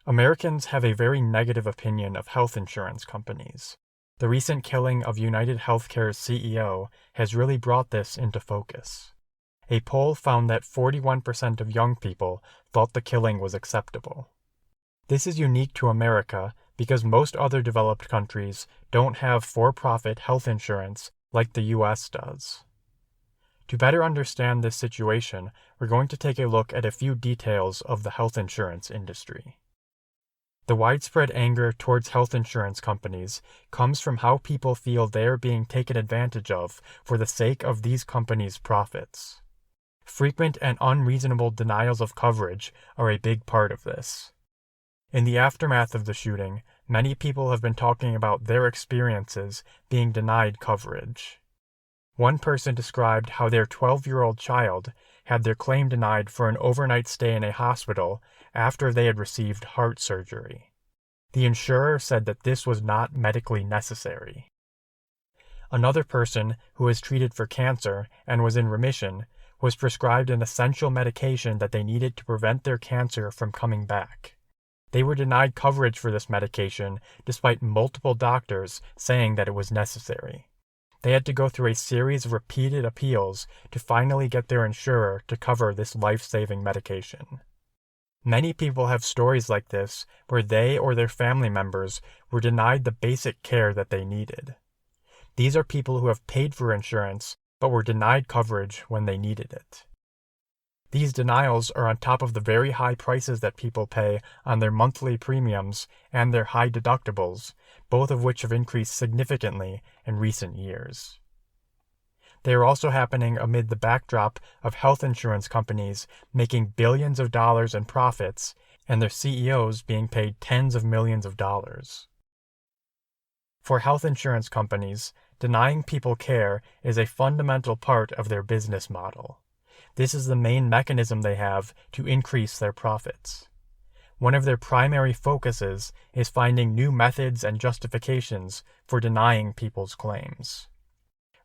Americans have a very negative opinion of health insurance companies. The recent killing of United Healthcare's CEO has really brought this into focus. A poll found that 41% of young people thought the killing was acceptable. This is unique to America because most other developed countries don't have for-profit health insurance like the US does. To better understand this situation, we're going to take a look at a few details of the health insurance industry. The widespread anger towards health insurance companies comes from how people feel they are being taken advantage of for the sake of these companies' profits. Frequent and unreasonable denials of coverage are a big part of this. In the aftermath of the shooting, many people have been talking about their experiences being denied coverage. One person described how their 12-year-old child had their claim denied for an overnight stay in a hospital after they had received heart surgery. The insurer said that this was not medically necessary. Another person who was treated for cancer and was in remission was prescribed an essential medication that they needed to prevent their cancer from coming back. They were denied coverage for this medication despite multiple doctors saying that it was necessary. They had to go through a series of repeated appeals to finally get their insurer to cover this life-saving medication. Many people have stories like this where they or their family members were denied the basic care that they needed. These are people who have paid for insurance but were denied coverage when they needed it. These denials are on top of the very high prices that people pay on their monthly premiums and their high deductibles, both of which have increased significantly in recent years. They are also happening amid the backdrop of health insurance companies making billions of dollars in profits and their CEOs being paid tens of millions of dollars. For health insurance companies, denying people care is a fundamental part of their business model. This is the main mechanism they have to increase their profits. One of their primary focuses is finding new methods and justifications for denying people's claims.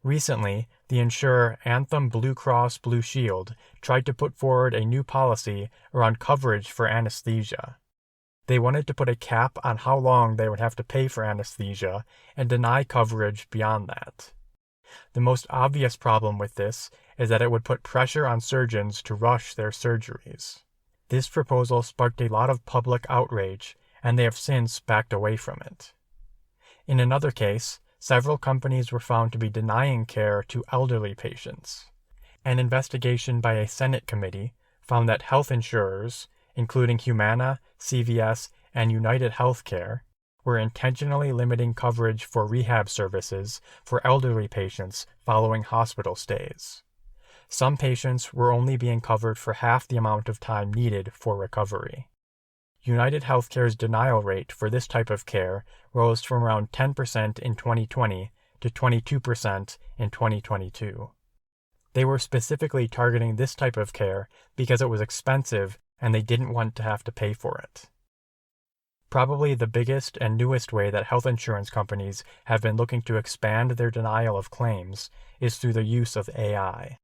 Recently, the insurer Anthem Blue Cross Blue Shield tried to put forward a new policy around coverage for anesthesia. They wanted to put a cap on how long they would have to pay for anesthesia and deny coverage beyond that. The most obvious problem with this is that it would put pressure on surgeons to rush their surgeries. This proposal sparked a lot of public outrage, and they have since backed away from it. In another case, several companies were found to be denying care to elderly patients. An investigation by a Senate committee found that health insurers, including Humana, CVS, and United Healthcare, were intentionally limiting coverage for rehab services for elderly patients following hospital stays. Some patients were only being covered for half the amount of time needed for recovery. United Healthcare's denial rate for this type of care rose from around 10% in 2020 to 22% in 2022. They were specifically targeting this type of care because it was expensive and they didn't want to have to pay for it. Probably the biggest and newest way that health insurance companies have been looking to expand their denial of claims is through the use of AI.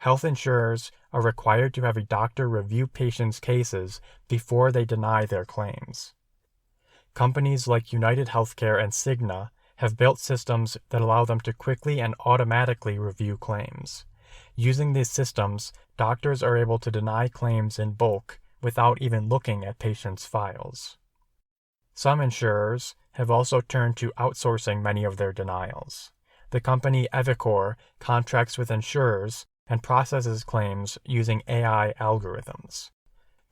Health insurers are required to have a doctor review patients' cases before they deny their claims. Companies like United Healthcare and Cigna have built systems that allow them to quickly and automatically review claims. Using these systems, doctors are able to deny claims in bulk without even looking at patients' files. Some insurers have also turned to outsourcing many of their denials. The company Evicor contracts with insurers and processes claims using AI algorithms.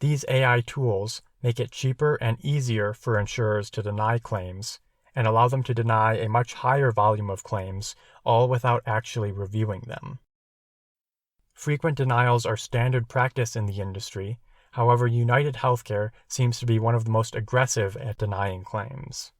These AI tools make it cheaper and easier for insurers to deny claims and allow them to deny a much higher volume of claims, all without actually reviewing them. Frequent denials are standard practice in the industry. However, United Healthcare seems to be one of the most aggressive at denying claims.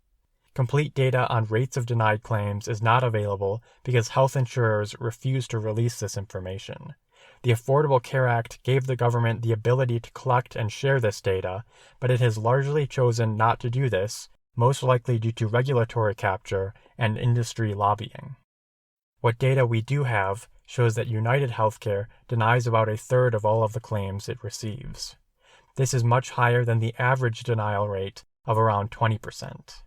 Complete data on rates of denied claims is not available because health insurers refuse to release this information. The Affordable Care Act gave the government the ability to collect and share this data, but it has largely chosen not to do this, most likely due to regulatory capture and industry lobbying. What data we do have shows that United Healthcare denies about a third of all of the claims it receives. This is much higher than the average denial rate of around 20%.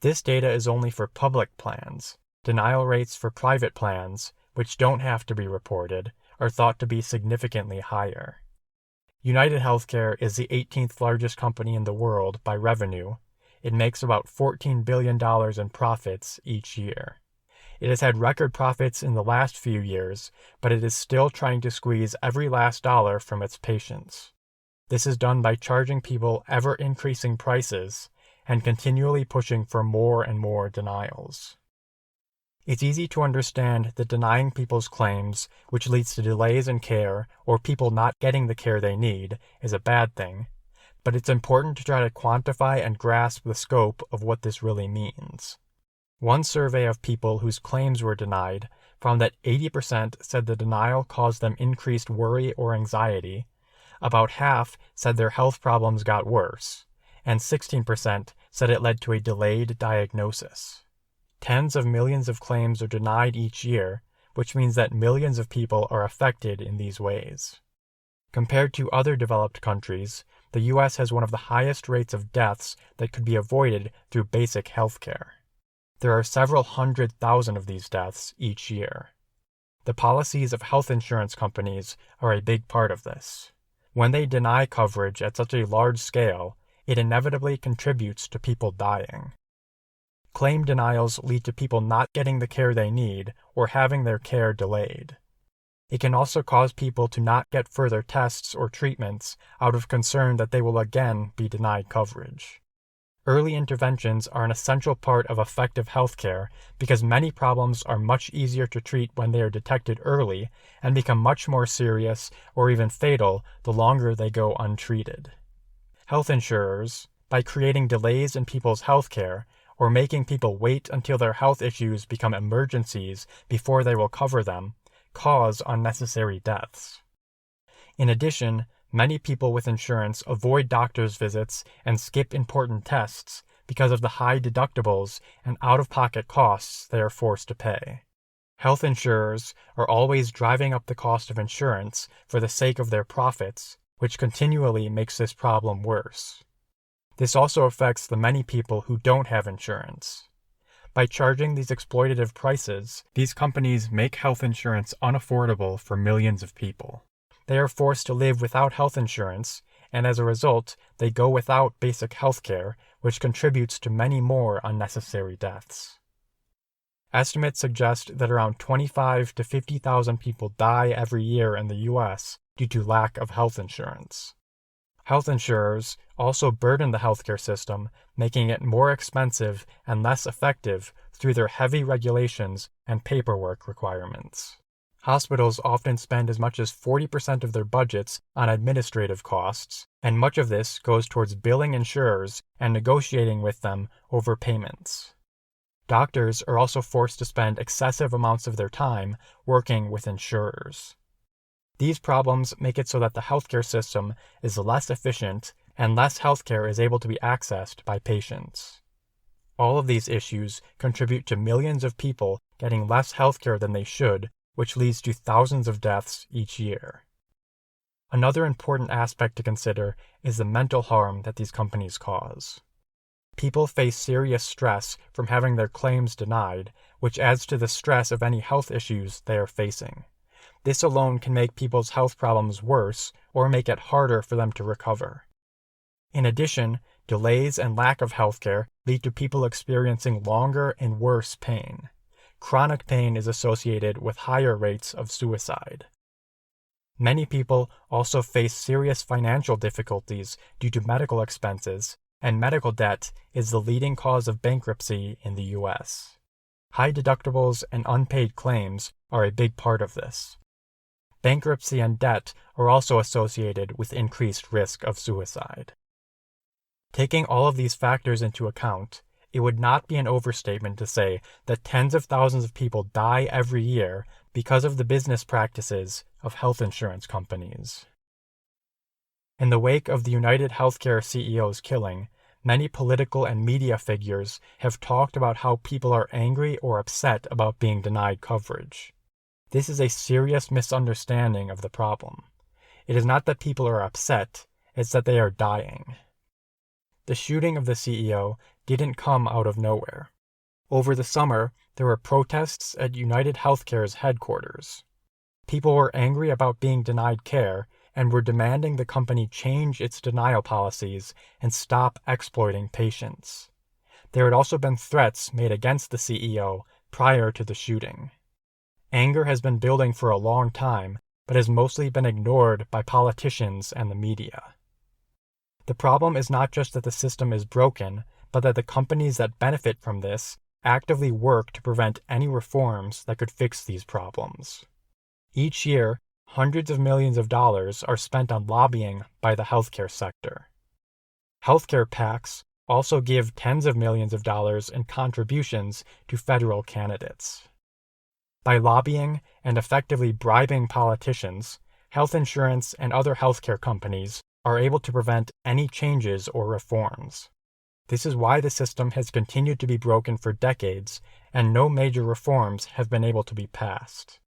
This data is only for public plans. Denial rates for private plans, which don't have to be reported, are thought to be significantly higher. United Healthcare is the 18th largest company in the world by revenue. It makes about $14 billion in profits each year. It has had record profits in the last few years, but it is still trying to squeeze every last dollar from its patients. This is done by charging people ever-increasing prices and continually pushing for more and more denials. It's easy to understand that denying people's claims, which leads to delays in care or people not getting the care they need, is a bad thing, but it's important to try to quantify and grasp the scope of what this really means. One survey of people whose claims were denied found that 80% said the denial caused them increased worry or anxiety, about half said their health problems got worse, and 16% said it led to a delayed diagnosis. Tens of millions of claims are denied each year, which means that millions of people are affected in these ways. Compared to other developed countries, the U.S. has one of the highest rates of deaths that could be avoided through basic health care. There are several 100,000 of these deaths each year. The policies of health insurance companies are a big part of this. When they deny coverage at such a large scale, it inevitably contributes to people dying. Claim denials lead to people not getting the care they need or having their care delayed. It can also cause people to not get further tests or treatments out of concern that they will again be denied coverage. Early interventions are an essential part of effective healthcare because many problems are much easier to treat when they are detected early and become much more serious or even fatal the longer they go untreated. Health insurers, by creating delays in people's healthcare or making people wait until their health issues become emergencies before they will cover them, cause unnecessary deaths. In addition, many people with insurance avoid doctor's visits and skip important tests because of the high deductibles and out-of-pocket costs they are forced to pay. Health insurers are always driving up the cost of insurance for the sake of their profits, which continually makes this problem worse. This also affects the many people who don't have insurance. By charging these exploitative prices, these companies make health insurance unaffordable for millions of people. They are forced to live without health insurance, and as a result, they go without basic health care, which contributes to many more unnecessary deaths. Estimates suggest that around 25,000 to 50,000 people die every year in the U.S. due to lack of health insurance. Health insurers also burden the healthcare system, making it more expensive and less effective through their heavy regulations and paperwork requirements. Hospitals often spend as much as 40% of their budgets on administrative costs, and much of this goes towards billing insurers and negotiating with them over payments. Doctors are also forced to spend excessive amounts of their time working with insurers. These problems make it so that the healthcare system is less efficient and less healthcare is able to be accessed by patients. All of these issues contribute to millions of people getting less healthcare than they should, which leads to thousands of deaths each year. Another important aspect to consider is the mental harm that these companies cause. People face serious stress from having their claims denied, which adds to the stress of any health issues they are facing. This alone can make people's health problems worse or make it harder for them to recover. In addition, delays and lack of healthcare lead to people experiencing longer and worse pain. Chronic pain is associated with higher rates of suicide. Many people also face serious financial difficulties due to medical expenses, and medical debt is the leading cause of bankruptcy in the U.S. High deductibles and unpaid claims are a big part of this. Bankruptcy and debt are also associated with increased risk of suicide. Taking all of these factors into account, it would not be an overstatement to say that tens of thousands of people die every year because of the business practices of health insurance companies. In the wake of the United Healthcare CEO's killing, many political and media figures have talked about how people are angry or upset about being denied coverage. This is a serious misunderstanding of the problem. It is not that people are upset, it's that they are dying. The shooting of the CEO didn't come out of nowhere. Over the summer, there were protests at United Healthcare's headquarters. People were angry about being denied care and were demanding the company change its denial policies and stop exploiting patients. There had also been threats made against the CEO prior to the shooting. Anger has been building for a long time, but has mostly been ignored by politicians and the media. The problem is not just that the system is broken, but that the companies that benefit from this actively work to prevent any reforms that could fix these problems. Each year, hundreds of millions of dollars are spent on lobbying by the healthcare sector. Healthcare PACs also give tens of millions of dollars in contributions to federal candidates. By lobbying and effectively bribing politicians, health insurance and other healthcare companies are able to prevent any changes or reforms. This is why the system has continued to be broken for decades, and no major reforms have been able to be passed.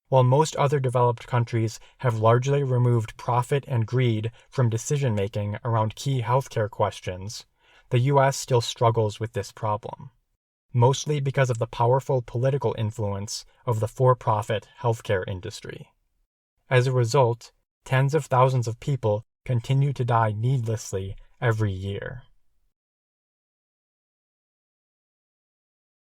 While most other developed countries have largely removed profit and greed from decision-making around key healthcare questions, the U.S. still struggles with this problem, mostly because of the powerful political influence of the for-profit healthcare industry. As a result, tens of thousands of people continue to die needlessly every year.